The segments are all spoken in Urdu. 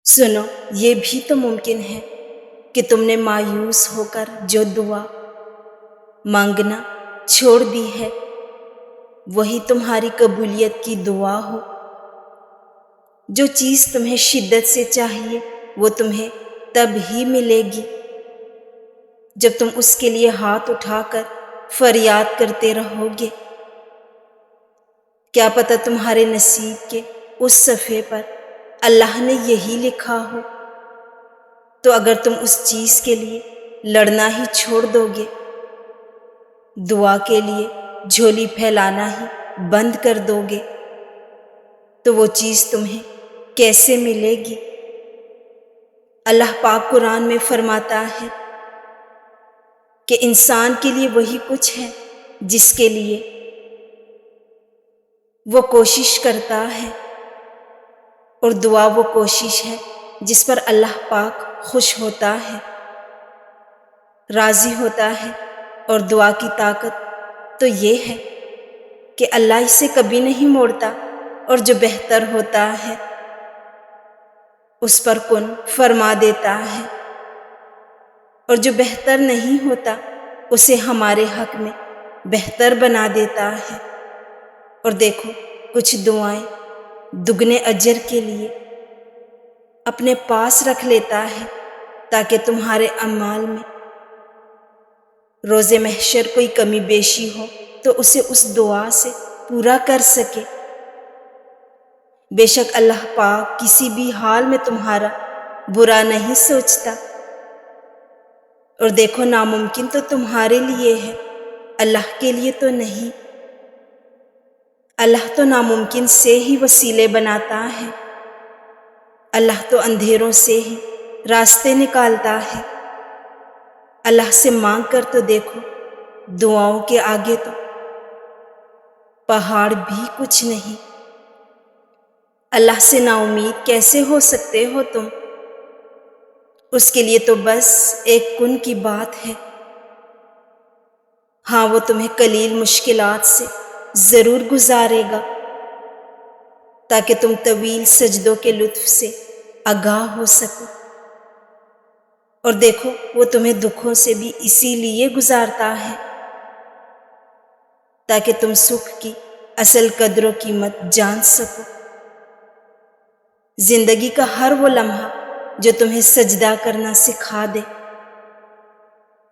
سنو، یہ بھی تو ممکن ہے کہ تم نے مایوس ہو کر جو دعا مانگنا چھوڑ دی ہے وہی تمہاری قبولیت کی دعا ہو۔ جو چیز تمہیں شدت سے چاہیے وہ تمہیں تب ہی ملے گی جب تم اس کے لیے ہاتھ اٹھا کر فریاد کرتے رہو گے۔ کیا پتہ تمہارے نصیب کے اس صفحے پر اللہ نے یہی لکھا ہو، تو اگر تم اس چیز کے لیے لڑنا ہی چھوڑ دو گے، دعا کے لیے جھولی پھیلانا ہی بند کر دو گے، تو وہ چیز تمہیں کیسے ملے گی؟ اللہ پاک قرآن میں فرماتا ہے کہ انسان کے لیے وہی کچھ ہے جس کے لیے وہ کوشش کرتا ہے، اور دعا وہ کوشش ہے جس پر اللہ پاک خوش ہوتا ہے، راضی ہوتا ہے۔ اور دعا کی طاقت تو یہ ہے کہ اللہ اسے کبھی نہیں موڑتا، اور جو بہتر ہوتا ہے اس پر کن فرما دیتا ہے، اور جو بہتر نہیں ہوتا اسے ہمارے حق میں بہتر بنا دیتا ہے۔ اور دیکھو، کچھ دعائیں دگنے اجر کے لیے اپنے پاس رکھ لیتا ہے تاکہ تمہارے اعمال میں روز محشر کوئی کمی بیشی ہو تو اسے اس دعا سے پورا کر سکے۔ بے شک اللہ پاک کسی بھی حال میں تمہارا برا نہیں سوچتا۔ اور دیکھو، ناممکن تو تمہارے لیے ہے، اللہ کے لیے تو نہیں۔ اللہ تو ناممکن سے ہی وسیلے بناتا ہے، اللہ تو اندھیروں سے ہی راستے نکالتا ہے۔ اللہ سے مانگ کر تو دیکھو، دعاؤں کے آگے تو پہاڑ بھی کچھ نہیں۔ اللہ سے نا امید کیسے ہو سکتے ہو تم؟ اس کے لیے تو بس ایک کن کی بات ہے۔ ہاں، وہ تمہیں قلیل مشکلات سے ضرور گزارے گا تاکہ تم طویل سجدوں کے لطف سے آگاہ ہو سکو۔ اور دیکھو، وہ تمہیں دکھوں سے بھی اسی لیے گزارتا ہے تاکہ تم سکھ کی اصل قدر و قیمت جان سکو۔ زندگی کا ہر وہ لمحہ جو تمہیں سجدہ کرنا سکھا دے،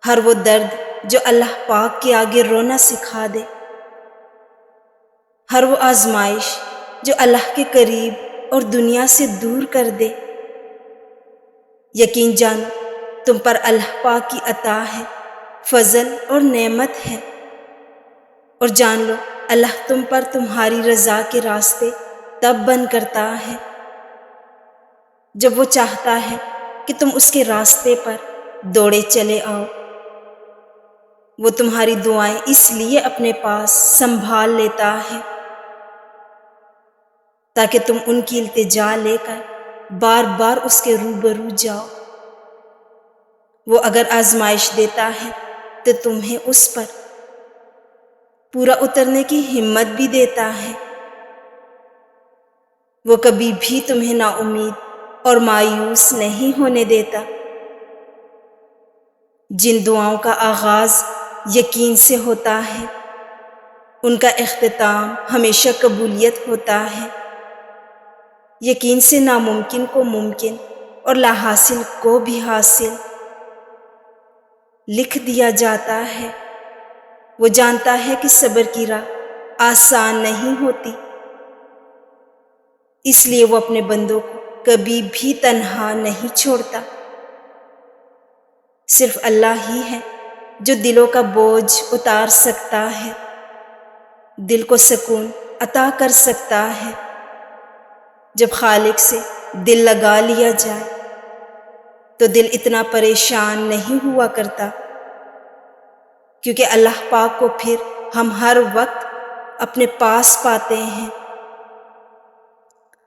ہر وہ درد جو اللہ پاک کے آگے رونا سکھا دے، ہر وہ آزمائش جو اللہ کے قریب اور دنیا سے دور کر دے، یقین جانو تم پر اللہ پاک کی عطا ہے، فضل اور نعمت ہے۔ اور جان لو، اللہ تم پر تمہاری رضا کے راستے تب بند کرتا ہے جب وہ چاہتا ہے کہ تم اس کے راستے پر دوڑے چلے آؤ۔ وہ تمہاری دعائیں اس لیے اپنے پاس سنبھال لیتا ہے تاکہ تم ان کی التجا لے کر بار بار اس کے روبرو جاؤ۔ وہ اگر آزمائش دیتا ہے تو تمہیں اس پر پورا اترنے کی ہمت بھی دیتا ہے۔ وہ کبھی بھی تمہیں نا امید اور مایوس نہیں ہونے دیتا۔ جن دعاؤں کا آغاز یقین سے ہوتا ہے ان کا اختتام ہمیشہ قبولیت ہوتا ہے۔ یقین سے ناممکن کو ممکن اور لا حاصل کو بھی حاصل لکھ دیا جاتا ہے۔ وہ جانتا ہے کہ صبر کی راہ آسان نہیں ہوتی، اس لیے وہ اپنے بندوں کو کبھی بھی تنہا نہیں چھوڑتا۔ صرف اللہ ہی ہے جو دلوں کا بوجھ اتار سکتا ہے، دل کو سکون عطا کر سکتا ہے۔ جب خالق سے دل لگا لیا جائے تو دل اتنا پریشان نہیں ہوا کرتا، کیونکہ اللہ پاک کو پھر ہم ہر وقت اپنے پاس پاتے ہیں۔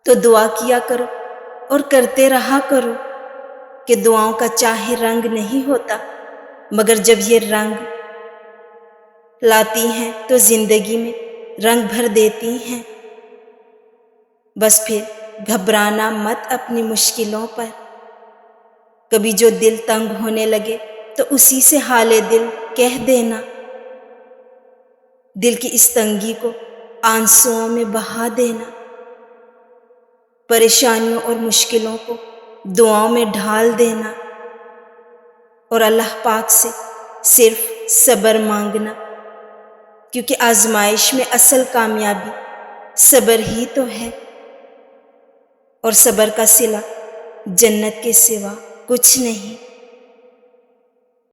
تو دعا کیا کرو اور کرتے رہا کرو کہ دعاؤں کا چاہے رنگ نہیں ہوتا، مگر جب یہ رنگ لاتی ہیں تو زندگی میں رنگ بھر دیتی ہیں۔ بس پھر گھبرانا مت اپنی مشکلوں پر۔ کبھی جو دل تنگ ہونے لگے تو اسی سے حال دل کہہ دینا، دل کی اس تنگی کو آنسوؤں میں بہا دینا، پریشانیوں اور مشکلوں کو دعاؤں میں ڈھال دینا، اور اللہ پاک سے صرف صبر مانگنا، کیونکہ آزمائش میں اصل کامیابی صبر ہی تو ہے، اور صبر کا صلہ جنت کے سوا کچھ نہیں۔